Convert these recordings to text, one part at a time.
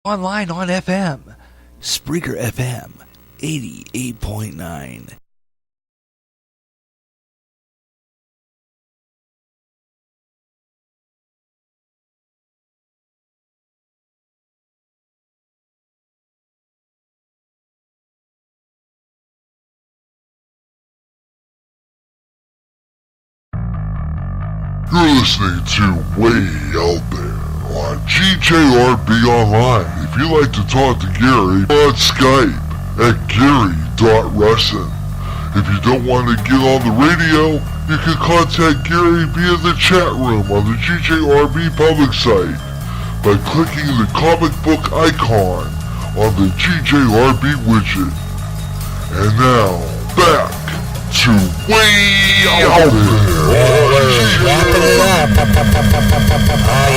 Online on FM, Spreaker FM 88.9. You're listening to Way Out There on GJRB Online. If you'd like to talk to Gary, on Skype at Gary.Russin. If you don't want to get on the radio, you can contact Gary via the chat room on the GJRB public site by clicking the comic book icon on the GJRB widget. And now, back to Way Out There. We're wrapping it up.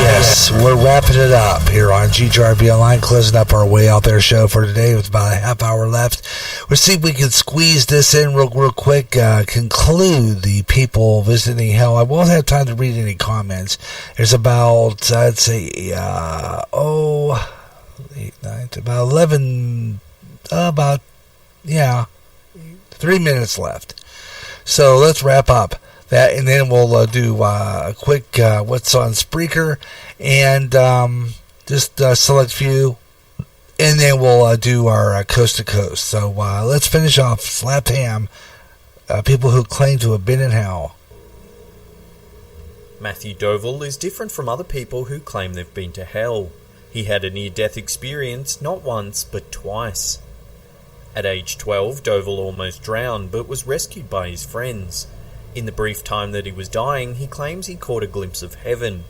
Yes, we're wrapping it up here on GJRB Online, closing up our Way Out There show for today with about a half hour left. We'll see if we can squeeze this in real quick, conclude the people visiting hell. I won't have time to read any comments. There's about, I'd say, 8, 9, about 11, 3 minutes left. So let's wrap up that, and then we'll do a quick what's on Spreaker, and just select few, and then we'll do our coast to coast. So let's finish off Slapped Ham, people who claim to have been in hell. Matthew Dovell is different from other people who claim they've been to hell. He had a near-death experience not once but twice. At age 12, Dovell almost drowned but was rescued by his friends. In the brief time that he was dying, he claims he caught a glimpse of heaven.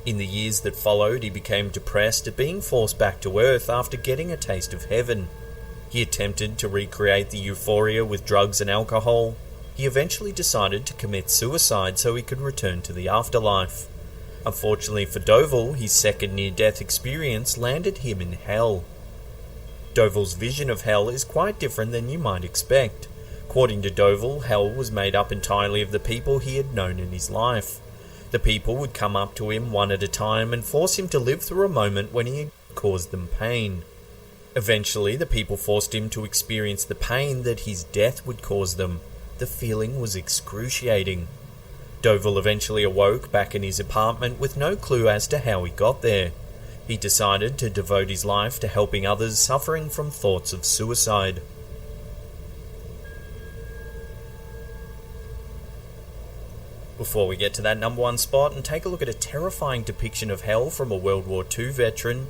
In the years that followed, he became depressed at being forced back to Earth after getting a taste of heaven. He attempted to recreate the euphoria with drugs and alcohol. He eventually decided to commit suicide so he could return to the afterlife. Unfortunately for Dovell, his second near-death experience landed him in hell. Dovell's vision of hell is quite different than you might expect. According to Dovell, hell was made up entirely of the people he had known in his life. The people would come up to him one at a time and force him to live through a moment when he had caused them pain. Eventually, the people forced him to experience the pain that his death would cause them. The feeling was excruciating. Dovell eventually awoke back in his apartment with no clue as to how he got there. He decided to devote his life to helping others suffering from thoughts of suicide. Before we get to that number one spot and take a look at a terrifying depiction of hell from a World War II veteran,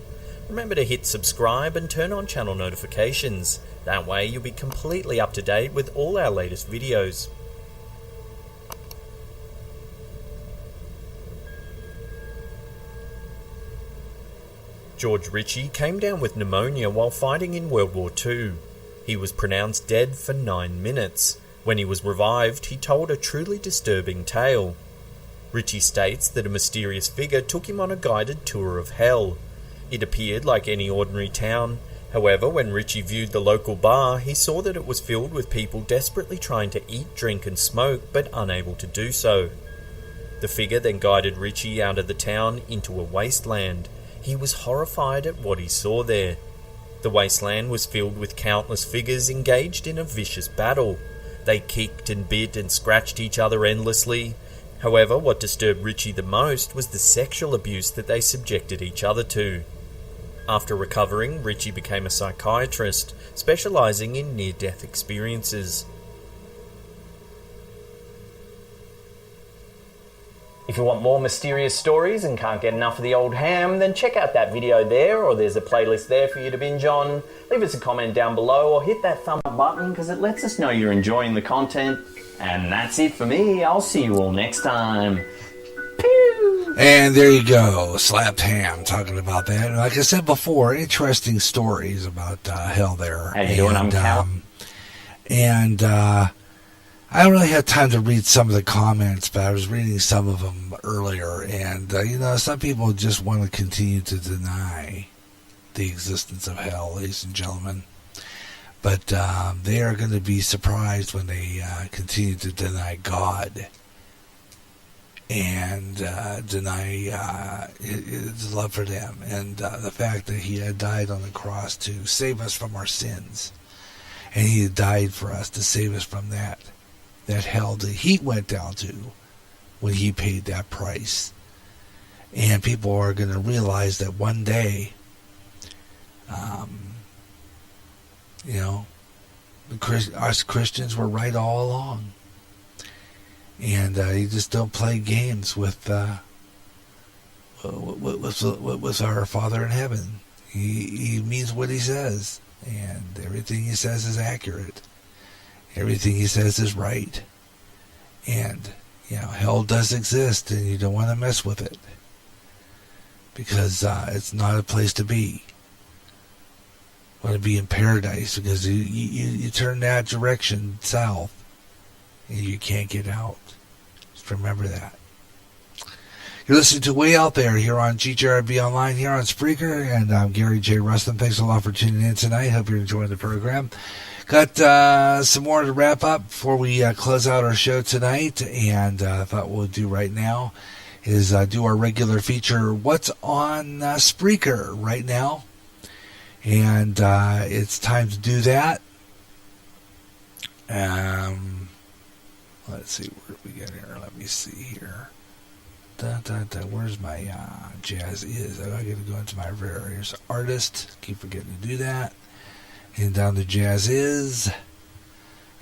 remember to hit subscribe and turn on channel notifications. That way you'll be completely up to date with all our latest videos. George Ritchie came down with pneumonia while fighting in World War II. He was pronounced dead for 9 minutes. When he was revived, he told a truly disturbing tale. Ritchie states that a mysterious figure took him on a guided tour of hell. It appeared like any ordinary town. However, when Ritchie viewed the local bar, he saw that it was filled with people desperately trying to eat, drink and smoke, but unable to do so. The figure then guided Ritchie out of the town into a wasteland. He was horrified at what he saw there. The wasteland was filled with countless figures engaged in a vicious battle. They kicked and bit and scratched each other endlessly. However, what disturbed Ritchie the most was the sexual abuse that they subjected each other to. After recovering, Ritchie became a psychiatrist, specializing in near-death experiences. If you want more mysterious stories and can't get enough of the old ham, then check out that video there, or there's a playlist there for you to binge on. Leave us a comment down below or hit that thumb up button because it lets us know you're enjoying the content. And that's it for me. I'll see you all next time. Pew! And there you go, Slapped Ham, talking about that. And like I said before, interesting stories about hell there. How you doing? I'm Cal. I don't really have time to read some of the comments, but I was reading some of them earlier, and, some people just want to continue to deny the existence of hell, ladies and gentlemen. But they are going to be surprised when they continue to deny God. and deny his love for them, and the fact that he had died on the cross to save us from our sins, and he had died for us to save us from that hell that he went down to when he paid that price. And people are going to realize that one day, us Christians were right all along. And you just don't play games with our Father in heaven. He means what he says, and everything he says is accurate. Everything he says is right. And hell does exist, and you don't want to mess with it, because it's not a place to be. You want to be in paradise, because you turn that direction south, and you can't get out. Just remember that. You're listening to Way Out There here on GJRB Online, here on Spreaker, and I'm Gary J. Rustin. Thanks a lot for tuning in tonight. Hope you're enjoying the program. Got some more to wrap up before we close out our show tonight, and I thought what we'll do right now is do our regular feature, What's on Spreaker right now. And it's time to do that. Let's see, where did we get here? Let me see here. Where's my jazz is? I got to go into my various artist. Keep forgetting to do that. And down to jazz is,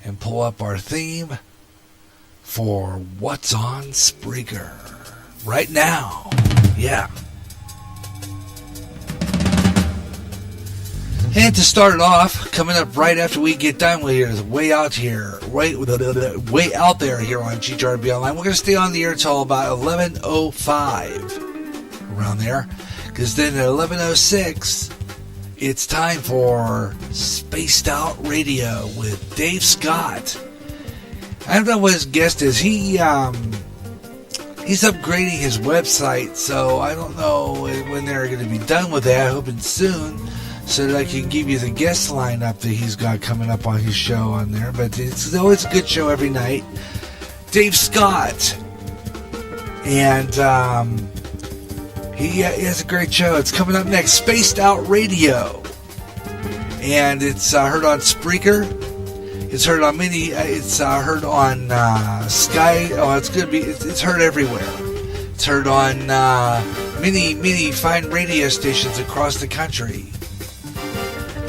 and pull up our theme for What's on Spreaker right now. Yeah. And to start it off, coming up right after we get done with here, way out there here on GJRB Online. We're going to stay on the air till about 11:05, around there, because then at 11:06, it's time for Spaced Out Radio with Dave Scott. I don't know what his guest is. He's upgrading his website, so I don't know when they're going to be done with that. Hoping soon, so that I can give you the guest lineup that he's got coming up on his show on there. But it's always a good show every night. Dave Scott. And he has a great show. It's coming up next, Spaced Out Radio. And it's heard on Spreaker. It's heard on it's heard on Sky. Oh, it's going to be, it's heard everywhere. It's heard on many fine radio stations across the country.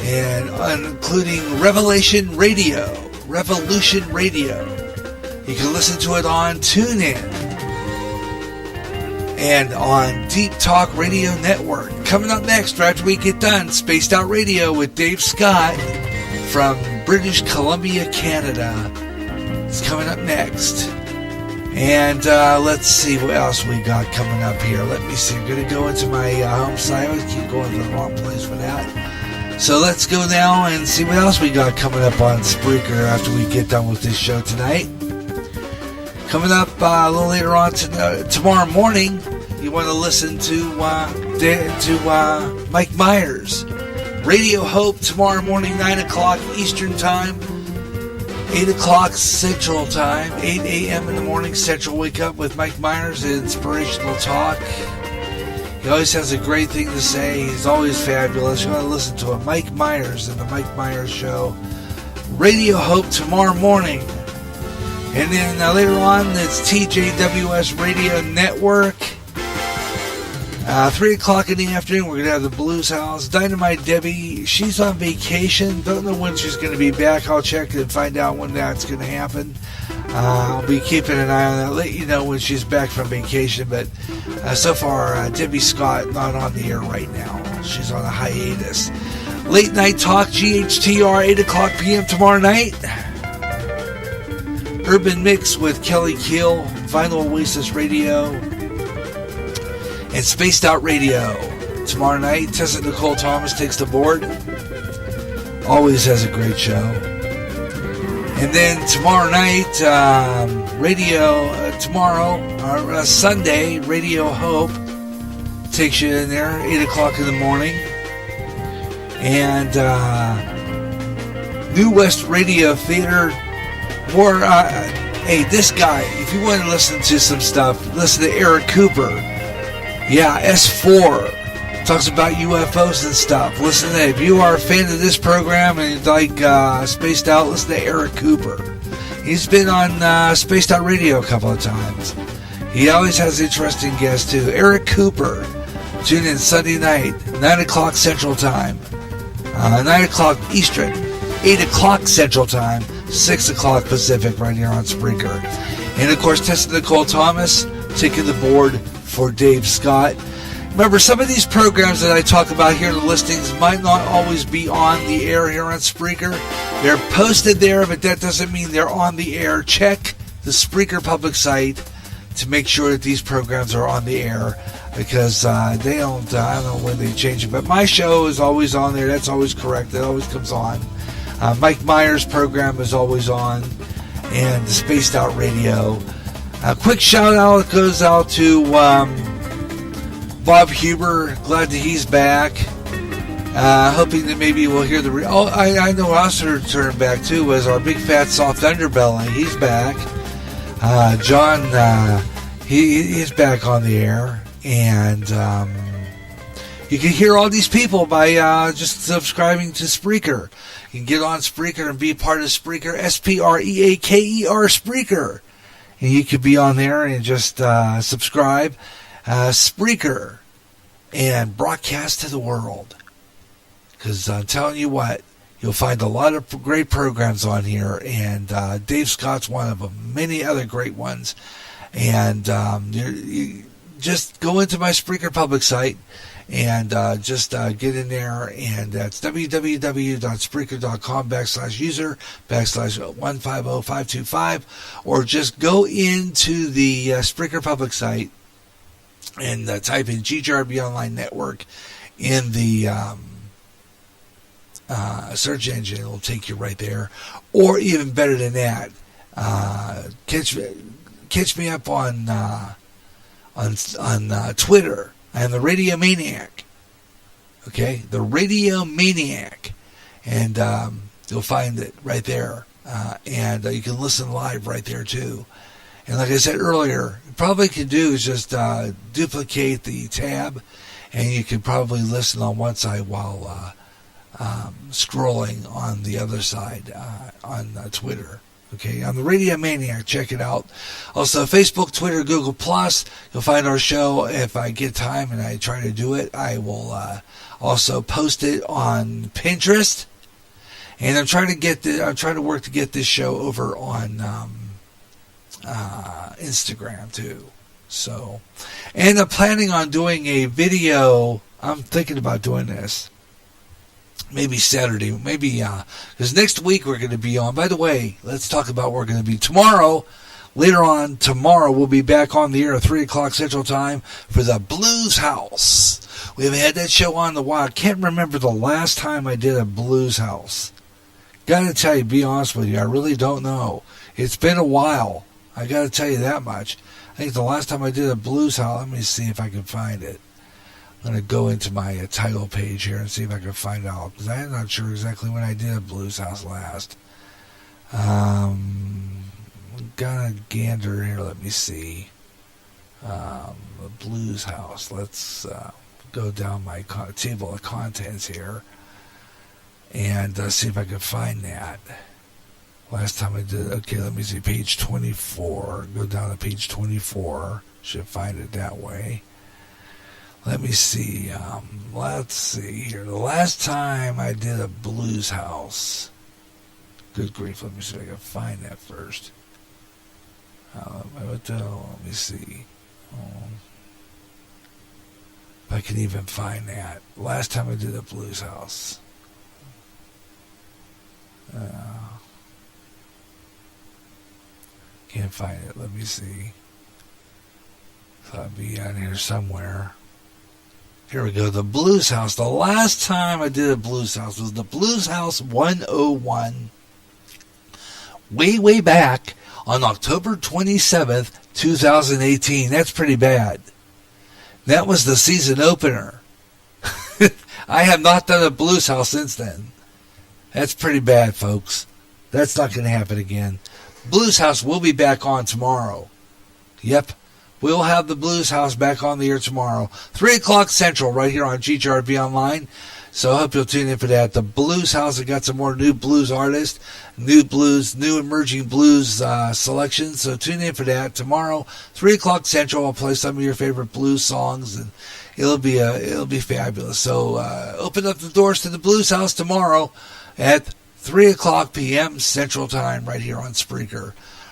And including Revolution Radio. You can listen to it on TuneIn and on Deep Talk Radio Network. Coming up next, right after we get done, Spaced Out Radio with Dave Scott from British Columbia, Canada. It's coming up next. And let's see what else we got coming up here. Let me see. I'm going to go into my home site. I always keep going to the wrong place for that. So let's go now and see what else we got coming up on Spreaker after we get done with this show tonight. Coming up a little later on tomorrow morning, you want to listen to Mike Myers. Radio Hope tomorrow morning, 9 o'clock Eastern Time, 8 o'clock Central Time, 8 a.m. in the morning Central. Wake up with Mike Myers, inspirational talk. He always has a great thing to say. He's always fabulous. You want to listen to him. Mike Myers and the Mike Myers Show. Radio Hope tomorrow morning. And then later on, it's TJWS Radio Network. 3 o'clock in the afternoon, we're going to have the Blues House. Dynamite Debbie, she's on vacation. Don't know when she's going to be back. I'll check and find out when that's going to happen. I'll be keeping an eye on that. I'll let you know when she's back from vacation. But so far, Debbie Scott not on the air right now. She's on a hiatus. Late Night Talk, GHTR, 8 o'clock p.m. tomorrow night. Urban Mix with Kelly Keel, Vinyl Oasis Radio, and Spaced Out Radio. Tomorrow night, Tessa Nicole Thomas takes the board. Always has a great show. And then tomorrow night, Sunday, Radio Hope takes you in there, 8 o'clock in the morning. And New West Radio Theater. Hey, this guy, if if you want to listen to some stuff, listen to Eric Cooper. Yeah, S4 talks about UFOs and stuff. Listen to that. If you are a fan of this program and you like Spaced Out, listen to Eric Cooper. He's been on Spaced Out Radio a couple of times. He always has interesting guests too. Eric Cooper. Tune in Sunday night, 9 o'clock Central Time, 9 o'clock Eastern, 8 o'clock Central Time, 6 o'clock Pacific, right here on Spreaker. And of course, Tessa Nicole Thomas taking the board for Dave Scott. Remember, some of these programs that I talk about here in the listings might not always be on the air here on Spreaker. They're posted there, but that doesn't mean they're on the air. Check the Spreaker public site to make sure that these programs are on the air, because they don't, I don't know when they change it, but my show is always on there. That's always correct. It always comes on. Mike Myers' program is always on, and the Spaced Out Radio. A quick shout out goes out to Bob Huber. Glad that he's back. Hoping that maybe we'll hear the... I know also turned back too was our big fat soft underbelly. He's back. John, he's back on the air. And you can hear all these people by just subscribing to Spreaker. You can get on Spreaker and be part of Spreaker, Spreaker, Spreaker. And you could be on there and just subscribe. Spreaker and broadcast to the world. Because I'm telling you what, you'll find a lot of great programs on here. And Dave Scott's one of them. Many other great ones. And you just go into my Spreaker public site and just get in there, and that's www.spreaker.com/user/150-525, or just go into the Spreaker public site and type in GJRB Online Network in the search engine. It will take you right there. Or even better than that, catch me up on Twitter. I am the Radio Maniac. Okay, the Radio Maniac, and you'll find it right there. And you can listen live right there too. And like I said earlier, you probably could do is just duplicate the tab, and you could probably listen on one side while scrolling on the other side on Twitter. Okay, I'm the Radio Maniac. Check it out. Also, Facebook, Twitter, Google+. You'll find our show. If I get time and I try to do it, I will also post it on Pinterest. And I'm trying to work to get this show over on Instagram too. So, and I'm planning on doing a video. I'm thinking about doing this. Maybe Saturday, because next week we're going to be on. By the way, let's talk about where we're going to be tomorrow. Later on tomorrow, we'll be back on the air at 3 o'clock Central Time for the Blues House. We haven't had that show on in a while. I can't remember the last time I did a Blues House. Got to tell you, be honest with you, I really don't know. It's been a while. I got to tell you that much. I think the last time I did a Blues House, let me see if I can find it. I'm going to go into my title page here and see if I can find out, because I'm not sure exactly when I did a Blues House last. Got a gander here. Let me see. A Blues House. Let's go down my table of contents here and see if I can find that. Last time I did, okay, let me see, page 24. Go down to page 24. Should find it that way. Let me see. Let's see here. The last time I did a Blues House. Good grief. Let me see if I can find that first. Let me see. If I can even find that. Last time I did a Blues House. Can't find it. Let me see. So I'll be on here somewhere. Here we go. The Blues House. The last time I did a Blues House was the Blues House 101. Way back on October 27th, 2018. That's pretty bad. That was the season opener. I have not done a Blues House since then. That's pretty bad, folks. That's not going to happen again. Blues House will be back on tomorrow. Yep. We'll have the Blues House back on the air tomorrow, 3 o'clock Central, right here on GJRB Online. So I hope you'll tune in for that. The Blues House has got some more new blues artists, new emerging blues selections. So tune in for that tomorrow, 3 o'clock Central. I'll play some of your favorite blues songs, and it'll be fabulous. So open up the doors to the Blues House tomorrow at 3 o'clock p.m. Central Time, right here on Spreaker,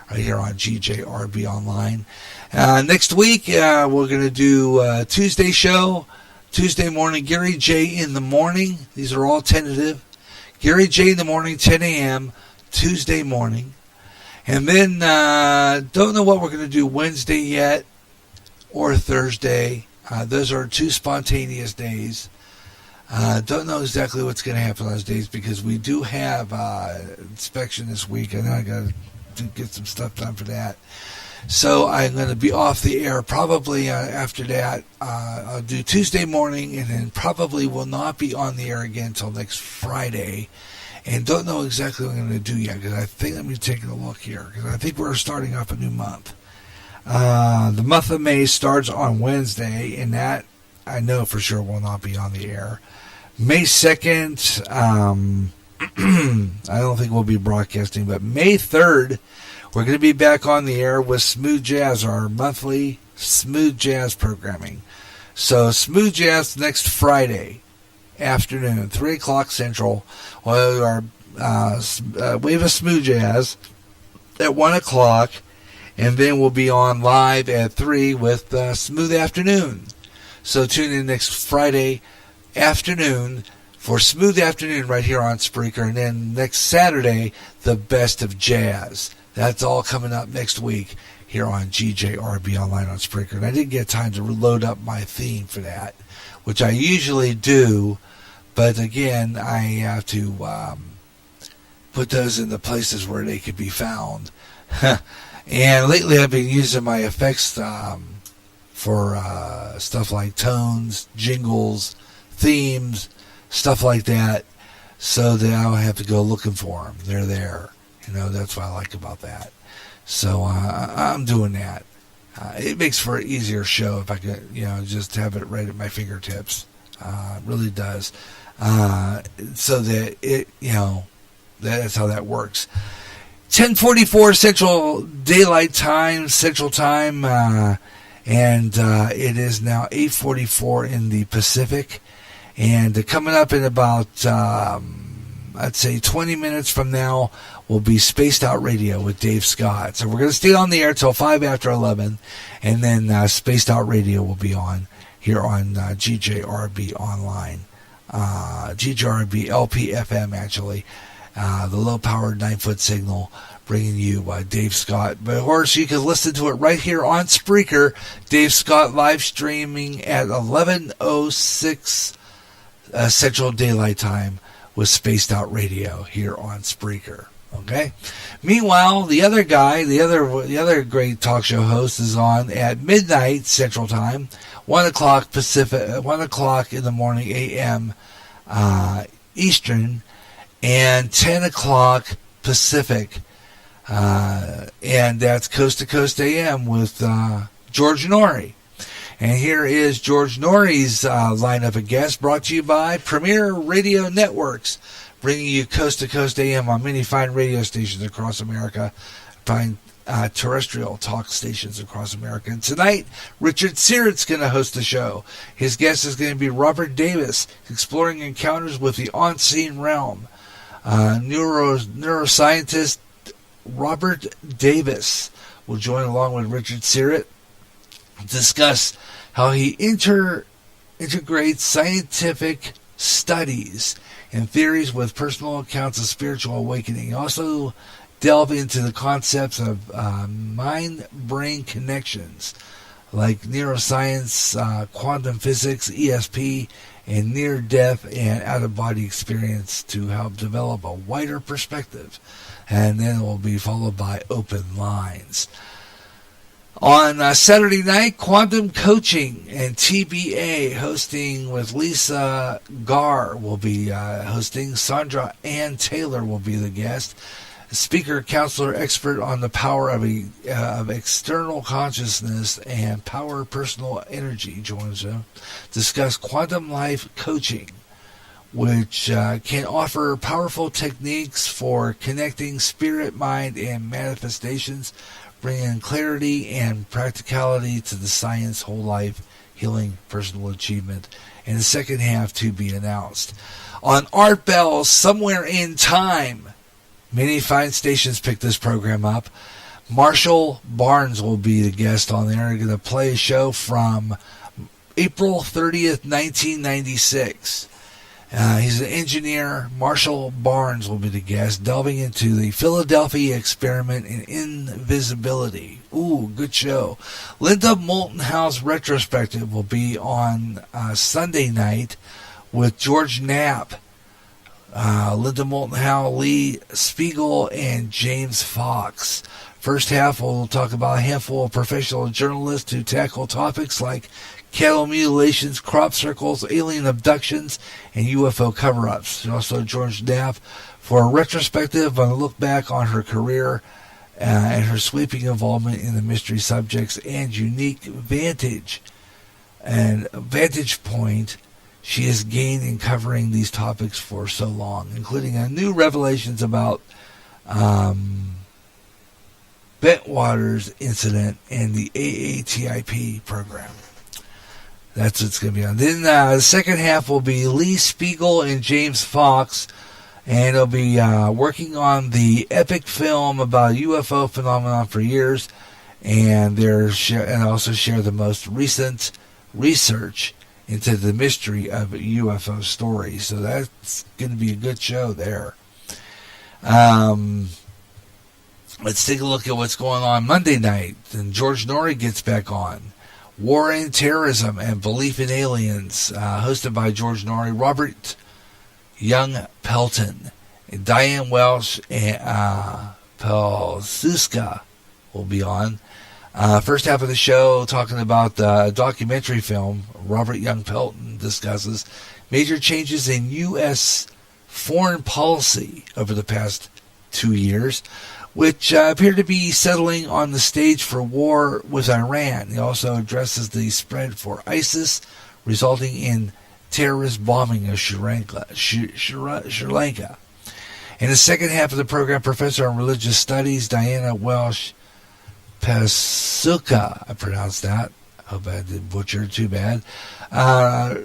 right here on GJRB Online. Next week, we're going to do a Tuesday show. Tuesday morning, Gary J in the morning. These are all tentative. Gary J in the morning, 10 a.m., Tuesday morning. And then, don't know what we're going to do Wednesday yet or Thursday. Those are 2 spontaneous days. Don't know exactly what's going to happen those days because we do have inspection this week. I know I got to get some stuff done for that. So I'm going to be off the air probably after that. I'll do Tuesday morning and then probably will not be on the air again until next Friday. And don't know exactly what I'm going to do yet because I think, let me take a look here, because I think we're starting off a new month. The month of May starts on Wednesday, and that I know for sure will not be on the air. May 2nd, I don't think we'll be broadcasting, but May 3rd, we're going to be back on the air with Smooth Jazz, our monthly Smooth Jazz programming. So Smooth Jazz next Friday afternoon, 3 o'clock Central. Our Wave of Smooth Jazz at 1 o'clock, and then we'll be on live at 3 with Smooth Afternoon. So tune in next Friday afternoon for Smooth Afternoon right here on Spreaker, and then next Saturday, the Best of Jazz. That's all coming up next week here on GJRB Online on Spreaker. And I didn't get time to load up my theme for that, which I usually do. But again, I have to put those in the places where they could be found. And lately I've been using my effects for stuff like tones, jingles, themes, stuff like that, so that I don't have to go looking for them. They're there. You know, that's what I like about that. So I'm doing that. It makes for an easier show if I could, just have it right at my fingertips. It really does. So that it, that's how that works. 10:44 Central Daylight Time, Central Time, and it is now 8:44 in the Pacific. And coming up in about, I'd say 20 minutes from now, will be Spaced Out Radio with Dave Scott. So we're going to stay on the air till 5 after 11, and then Spaced Out Radio will be on here on GJRB Online. GJRB LP-FM, actually. The low-powered 9-foot signal, bringing you Dave Scott. But of course, you can listen to it right here on Spreaker. Dave Scott live streaming at 11:06 Central Daylight Time with Spaced Out Radio here on Spreaker. Okay. Meanwhile, the other guy, the other great talk show host, is on at midnight Central Time, 1 o'clock Pacific, 1 o'clock in the morning a.m. Eastern, and 10 o'clock Pacific, and that's Coast to Coast AM with George Norrie. And here is George Norrie's lineup of guests, brought to you by Premier Radio Networks, bringing you Coast to Coast AM on many fine radio stations across America, fine terrestrial talk stations across America. And tonight, Richard Sirrett's going to host the show. His guest is going to be Robert Davis, exploring encounters with the unseen realm. Neuroscientist Robert Davis will join along with Richard Sirrett, discuss how he integrates scientific studies and theories with personal accounts of spiritual awakening. Also delve into the concepts of mind-brain connections like neuroscience, quantum physics, ESP, and near-death and out-of-body experience to help develop a wider perspective. And then it will be followed by open lines. On Saturday night, Quantum Coaching and TBA hosting with Lisa Garr will be hosting. Sandra Ann Taylor will be the guest. Speaker, counselor, expert on the power of external consciousness and power personal energy, joins them. Discuss quantum life coaching, which can offer powerful techniques for connecting spirit, mind, and manifestations, bringing clarity and practicality to the science, whole life, healing, personal achievement. In the second half to be announced. On Art Bell, Somewhere in Time, many fine stations picked this program up. Marshall Barnes will be the guest on there. They're going to play a show from April 30th, 1996. He's an engineer. Marshall Barnes will be the guest, delving into the Philadelphia experiment in invisibility. Ooh, good show. Linda Moulton Howe's retrospective will be on Sunday night with George Knapp, Linda Moulton Howe, Lee Spiegel, and James Fox. First half, we'll talk about a handful of professional journalists who tackle topics like cattle mutilations, crop circles, alien abductions, and UFO cover-ups. Also, George Knapp for a retrospective on a look back on her career and her sweeping involvement in the mystery subjects and unique vantage point she has gained in covering these topics for so long, including new revelations about Bentwaters incident and the AATIP program. That's what's going to be on. Then the second half will be Lee Spiegel and James Fox, and they'll be working on the epic film about UFO phenomenon for years, and also share the most recent research into the mystery of UFO stories. So that's going to be a good show there. Let's take a look at what's going on Monday night. And George Norrie gets back on. War and Terrorism and Belief in Aliens, hosted by George Norrie, Robert Young Pelton, and Diane Welsh and Pelsuska will be on. First half of the show, talking about the documentary film. Robert Young Pelton discusses major changes in U.S. foreign policy over the past 2 years, which appear to be settling on the stage for war with Iran. He also addresses the spread for ISIS, resulting in terrorist bombing of Sri Lanka. In the second half of the program, Professor of Religious Studies Diana Welsh Pasuka, I pronounced that. Hope I didn't butcher it too bad.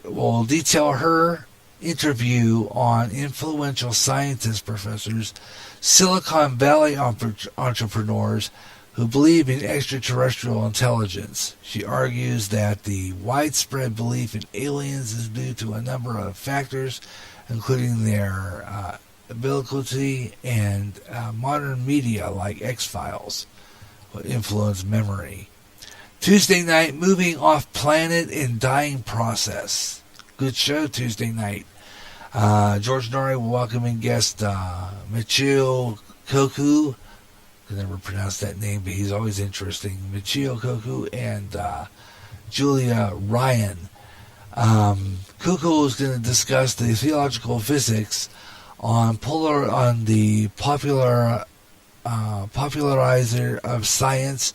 Will detail her interview on influential scientist professors, Silicon Valley entrepreneurs who believe in extraterrestrial intelligence. She argues that the widespread belief in aliens is due to a number of factors, including their ability and modern media like X-Files will influence memory. Tuesday night, Moving Off Planet and Dying Process. Good show Tuesday night. George Norrie will welcome in guest Michio Koku. I can never pronounce that name, but he's always interesting. Michio Koku and Julia Ryan. Koku is going to discuss the theological physics on the popularizer of science.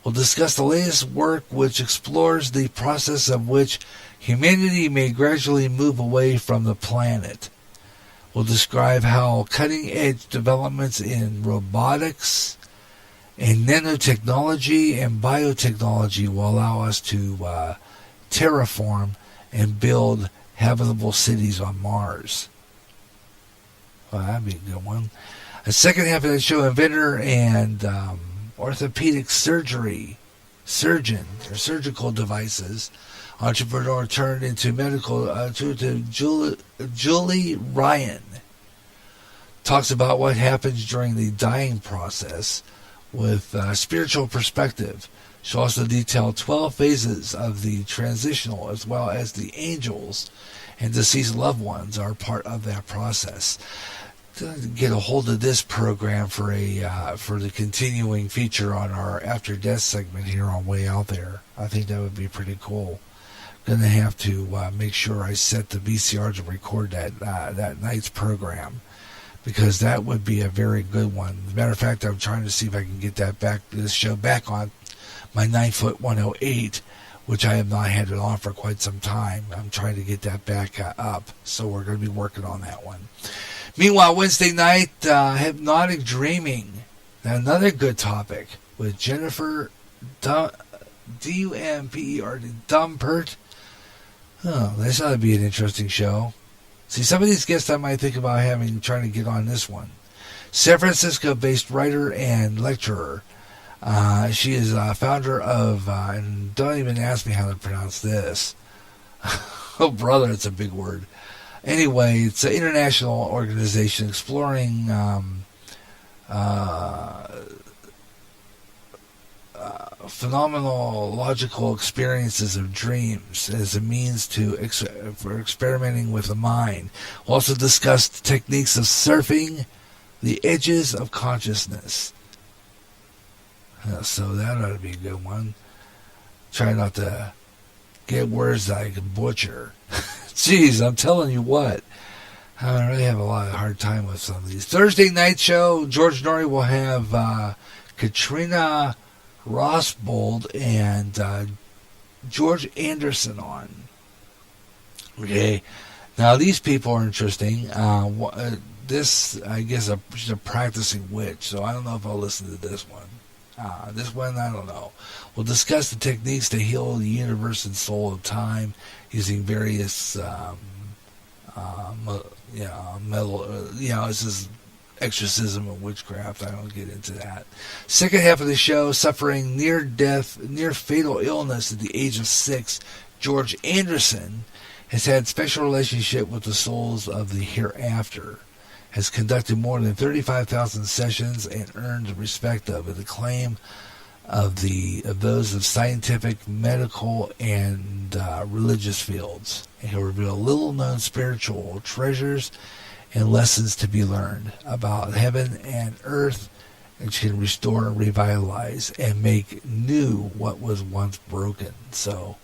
We'll discuss the latest work which explores the process of which humanity may gradually move away from the planet. We'll describe how cutting-edge developments in robotics and nanotechnology and biotechnology will allow us to terraform and build habitable cities on Mars. Well, that'd be a good one. The second half of the show, inventor and orthopedic surgeon or surgical devices entrepreneur turned into medical Julie Ryan talks about what happens during the dying process with spiritual perspective. She'll also detail 12 phases of the transitional, as well as the angels and deceased loved ones are part of that process. To get a hold of this program for the continuing feature on our After Death segment here on Way Out There, I think that would be pretty cool. Going to have to make sure I set the VCR to record that night's program. because that would be a very good one. As a matter of fact, I'm trying to see if I can get this show back on my 9-foot 108, which I have not had it on for quite some time. I'm trying to get that back up, so we're going to be working on that one. Meanwhile, Wednesday night, hypnotic dreaming, another good topic with Jennifer D-U-M-P-E-R-T, Dumpert. Oh, this ought to be an interesting show. See, some of these guests I might think about trying to get on this one. San Francisco-based writer and lecturer. She is a founder of, and don't even ask me how to pronounce this. Oh, brother, it's a big word. Anyway, it's an international organization exploring phenomenological experiences of dreams as a means for experimenting with the mind. We'll also discuss techniques of surfing the edges of consciousness. So that ought to be a good one. Try not to get words that I can butcher. Jeez, I'm telling you what. I really have a lot of hard time with some of these. Thursday night show, George Norrie will have Katrina Rossbold and George Anderson on. Okay. Now, these people are interesting. This, I guess, she's a practicing witch, so I don't know if I'll listen to this one. This one, I don't know. We'll discuss the techniques to heal the universe and soul of time using various, this is exorcism and witchcraft. I don't get into that. Second half of the show, suffering near fatal illness at the age of 6, George Anderson has had special relationship with the souls of the hereafter, has conducted more than 35,000 sessions and earned the respect of and acclaim of those of scientific, medical, and religious fields. And he'll reveal little-known spiritual treasures and lessons to be learned about heaven and earth, which can restore and revitalize and make new what was once broken. So,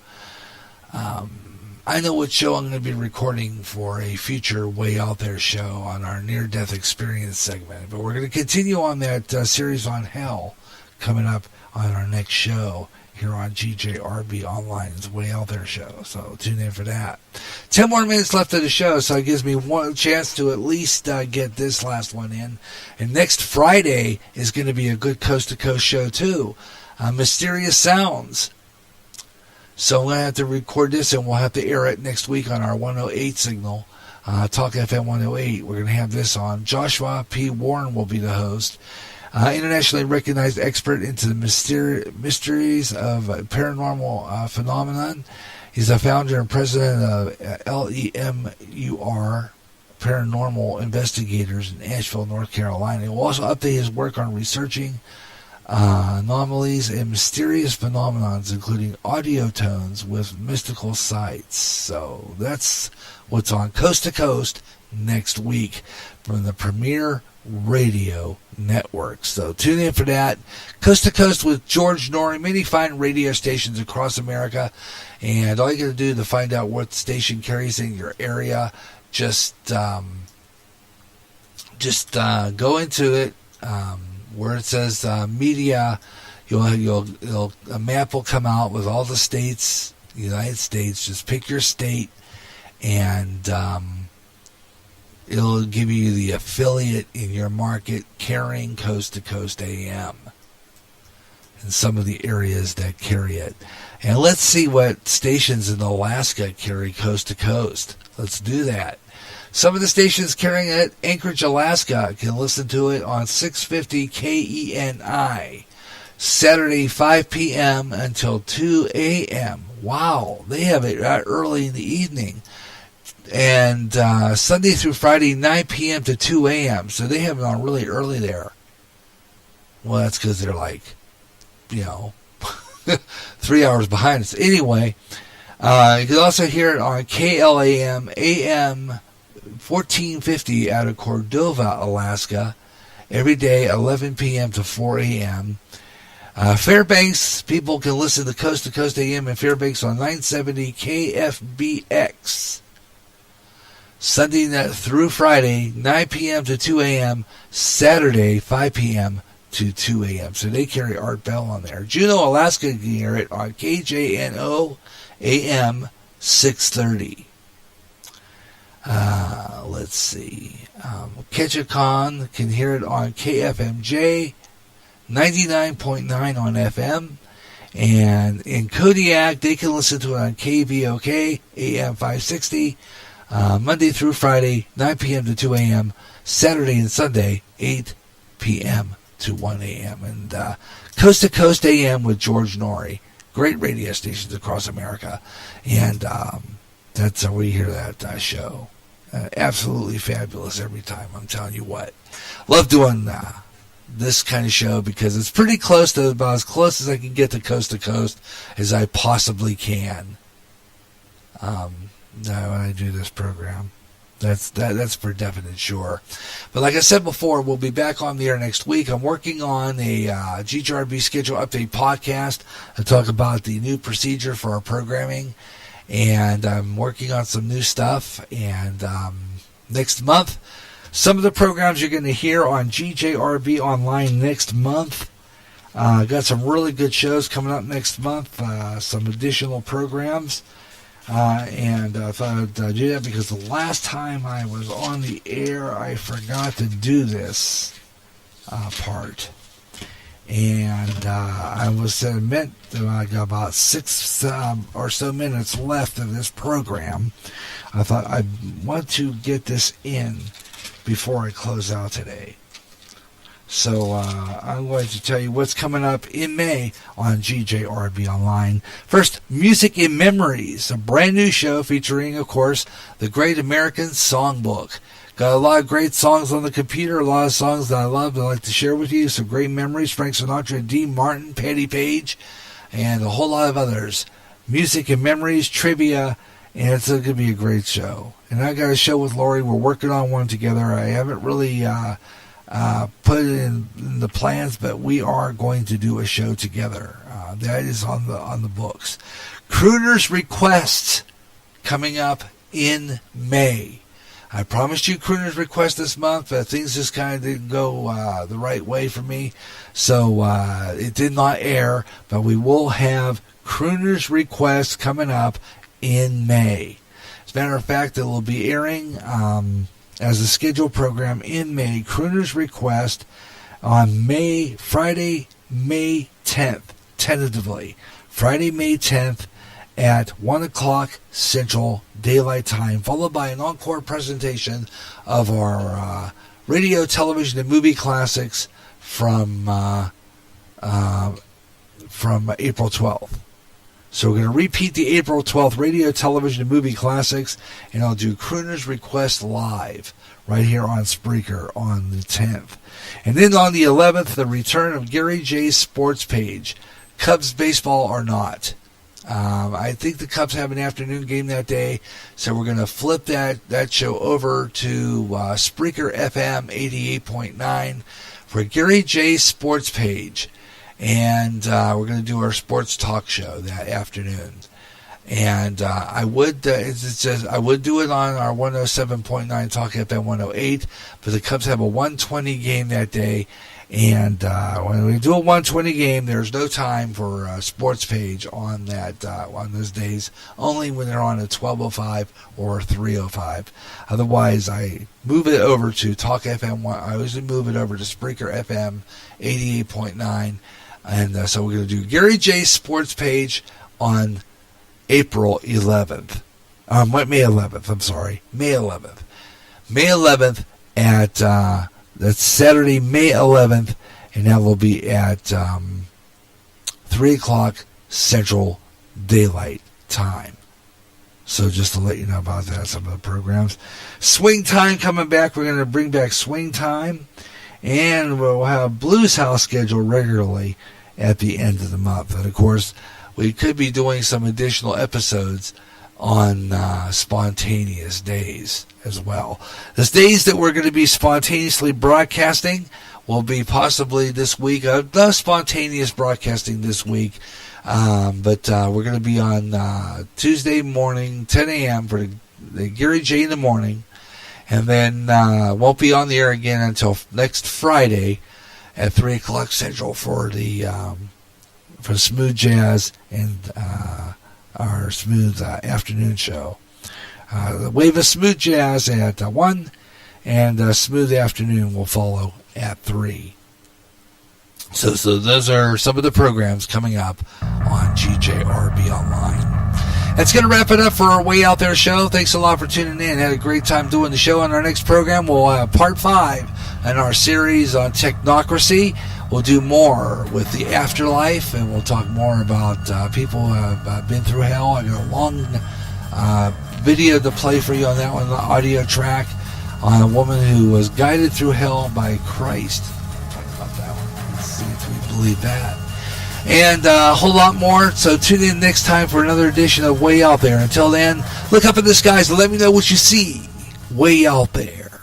I know what show I'm going to be recording for a future Way Out There show on our near-death experience segment. But we're going to continue on that series on hell coming up on our next show here on GJRB Online's Way Out There show. So tune in for that. 10 more minutes left of the show, so it gives me one chance to at least get this last one in. And next Friday is going to be a good coast-to-coast show, too. Mysterious Sounds. So I'm going to have to record this, and we'll have to air it next week on our 108 signal, Talk FM 108. We're going to have this on. Joshua P. Warren will be the host. Internationally recognized expert into the mysteries of paranormal phenomenon. He's the founder and president of LEMUR, Paranormal Investigators in Asheville, North Carolina. He will also update his work on researching anomalies and mysterious phenomenons, including audio tones with mystical sights. So that's what's on Coast to Coast next week from the Premier Radio Network. So tune in for that. Coast to Coast with George Norrie, many fine radio stations across America. And all you got to do to find out what station carries in your area, just go into it. Where it says media, a map will come out with all the states, the United States. Just pick your state, and it'll give you the affiliate in your market carrying Coast to Coast AM and some of the areas that carry it. And let's see what stations in Alaska carry Coast to Coast. Let's do that. Some of the stations carrying it, Anchorage, Alaska, can listen to it on 650 KENI, Saturday 5 p.m. until 2 a.m. Wow, they have it right early in the evening. And Sunday through Friday, 9 p.m. to 2 a.m. So they have it on really early there. Well, that's because they're 3 hours behind us. Anyway, you can also hear it on KLAM AM 1450 out of Cordova, Alaska, every day, 11 p.m. to 4 a.m. Fairbanks, people can listen to Coast AM in Fairbanks on 970 KFBX. Sunday through Friday, 9 p.m. to 2 a.m., Saturday, 5 p.m. to 2 a.m. So they carry Art Bell on there. Juneau, Alaska can hear it on KJNO AM 630. Let's see. Ketchikan can hear it on KFMJ 99.9 on FM. And in Kodiak, they can listen to it on KVOK AM 560. Monday through Friday, 9 p.m. to 2 a.m. Saturday and Sunday, 8 p.m. to 1 a.m. And Coast to Coast AM with George Norrie. Great radio stations across America. And that's how we hear that show. Absolutely fabulous every time, I'm telling you what. Love doing this kind of show because it's pretty close to about as close as I can get to Coast as I possibly can. When I do this program. That's for definite sure. But like I said before, we'll be back on the air next week. I'm working on a GJRB schedule update podcast to talk about the new procedure for our programming. And I'm working on some new stuff. And next month, some of the programs you're going to hear on GJRB Online next month. Got some really good shows coming up next month. Some additional programs. And I thought I'd do that because the last time I was on the air, I forgot to do this part. And I was meant to, I got about 6 or so minutes left of this program. I thought I want to get this in before I close out today. So I'm going to tell you what's coming up in May on GJRB Online. First, Music in Memories, a brand new show featuring, of course, the Great American Songbook. Got a lot of great songs on the computer, a lot of songs that I love that I like to share with you. Some great memories, Frank Sinatra, Dean Martin, Patti Page, and a whole lot of others. Music in Memories, trivia, and it's going to be a great show. And I got a show with Lori. We're working on one together. I haven't really put it in the plans, but we are going to do a show together. That is on the books. Crooner's Request coming up in May. I promised you Crooner's Request this month, but things just kind of didn't go the right way for me, so it did not air. But we will have Crooner's Request coming up in May. As a matter of fact, it will be airing as a scheduled program in May, Crooner's Request on Friday, May 10th, tentatively. Friday, May 10th at 1 o'clock Central Daylight Time, followed by an encore presentation of our radio, television, and movie classics from April 12th. So we're going to repeat the April 12th radio, television, and movie classics, and I'll do Crooner's Request live right here on Spreaker on the 10th. And then on the 11th, the return of Gary J's Sports Page, Cubs baseball or not. I think the Cubs have an afternoon game that day, so we're going to flip that show over to Spreaker FM 88.9 for Gary J's Sports Page. And we're going to do our sports talk show that afternoon. And I would do it on our 107.9 Talk FM 108, but the Cubs have a 120 game that day. And when we do a 120 game, there's no time for a sports page on that on those days, only when they're on a 12:05 or 3:05. Otherwise, I move it over to Talk FM. I always move it over to Spreaker FM 88.9. And so we're going to do Gary J's Sports Page on April 11th. May 11th, I'm sorry. May 11th. May 11th at, that's Saturday, May 11th, and that will be at 3 o'clock Central Daylight Time. So just to let you know about that, some of the programs. Swing Time coming back. We're going to bring back Swing Time. And we'll have Blues House scheduled regularly at the end of the month. And, of course, we could be doing some additional episodes on spontaneous days as well. The days that we're going to be spontaneously broadcasting will be possibly this week. No spontaneous broadcasting this week, but we're going to be on Tuesday morning, 10 a.m. for the Gary J in the morning. And then won't be on the air again until next Friday at 3 o'clock Central for the for Smooth Jazz and our Smooth Afternoon show. The Wave of Smooth Jazz at 1, and Smooth Afternoon will follow at 3. So those are some of the programs coming up on GJRB Online. That's going to wrap it up for our Way Out There show. Thanks a lot for tuning in. Had a great time doing the show. On our next program, we'll have part 5 in our series on technocracy. We'll do more with the afterlife, and we'll talk more about people who have been through hell. I got a long video to play for you on that one, the audio track on a woman who was guided through hell by Christ. We'll talk about that one. Let's see if we believe that. And a whole lot more, so tune in next time for another edition of Way Out There. Until then, look up in the skies and let me know what you see way out there.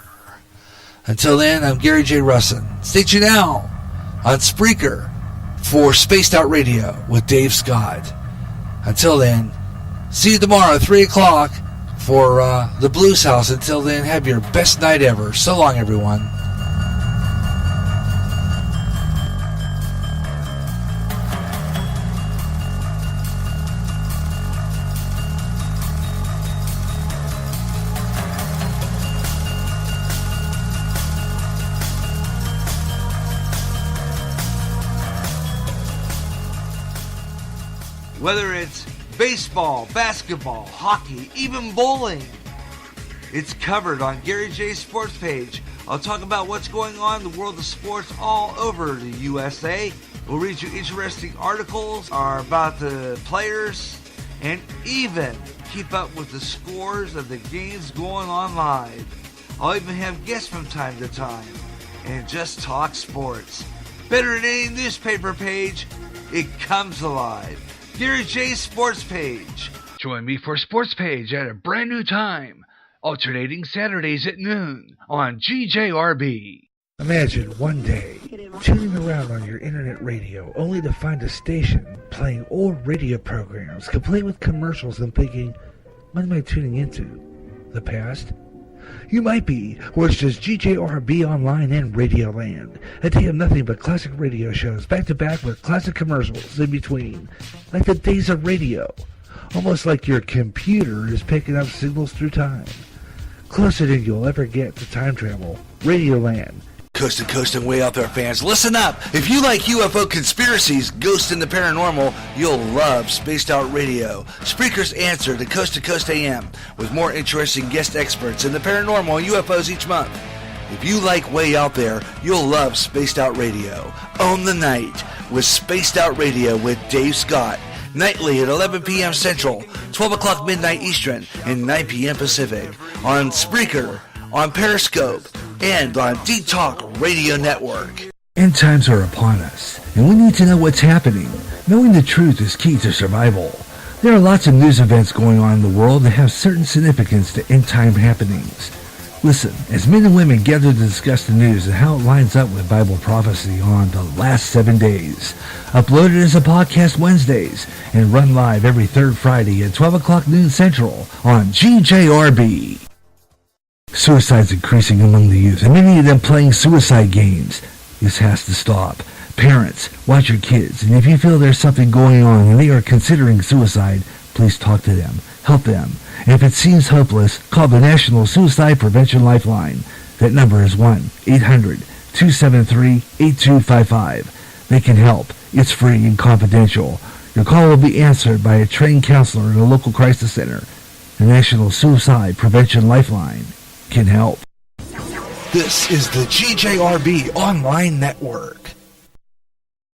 Until then, I'm Gary J. Russin. Stay tuned now on Spreaker for Spaced Out Radio with Dave Scott. Until then, see you tomorrow at 3 o'clock for the Blues House. Until then, have your best night ever. So long, everyone. Whether it's baseball, basketball, hockey, even bowling, it's covered on Gary J's Sports page. I'll talk about what's going on in the world of sports all over the USA. We'll read you interesting articles about the players and even keep up with the scores of the games going on live. I'll even have guests from time to time and just talk sports. Better than any newspaper page, it comes alive. Gary J's Sports page. Join me for Sports Page at a brand new time, alternating Saturdays at noon on GJRB. Imagine one day tuning around on your internet radio only to find a station playing old radio programs complete with commercials and thinking, what am I tuning into? The past? You might be, or it's just GJRB Online and Radioland. A day of nothing but classic radio shows back to back with classic commercials in between. Like the days of radio. Almost like your computer is picking up signals through time. Closer than you'll ever get to time travel. Radioland. Coast to coast and Way Out There fans, listen up. If you like UFO conspiracies, ghosts, and the paranormal, you'll love Spaced Out Radio. Spreaker's answer to Coast AM with more interesting guest experts in the paranormal and UFOs each month. If you like Way Out There, you'll love Spaced Out Radio. Own the night with Spaced Out Radio with Dave Scott. Nightly at 11 p.m. Central, 12 o'clock midnight Eastern, and 9 p.m. Pacific. On Spreaker, on Periscope, and on D-Talk Radio Network. End times are upon us, and we need to know what's happening. Knowing the truth is key to survival. There are lots of news events going on in the world that have certain significance to end time happenings. Listen, as men and women gather to discuss the news and how it lines up with Bible prophecy on the last 7 days. Uploaded as a podcast Wednesdays and run live every third Friday at 12 o'clock noon Central on GJRB. Suicide's increasing among the youth, and many of them playing suicide games. This has to stop. Parents, watch your kids, and if you feel there's something going on and they are considering suicide, please talk to them, help them. And if it seems hopeless, call the National Suicide Prevention Lifeline. That number is 1-800-273-8255. They can help. It's free and confidential. Your call will be answered by a trained counselor in a local crisis center. The National Suicide Prevention Lifeline can help. This is the GJRB Online Network.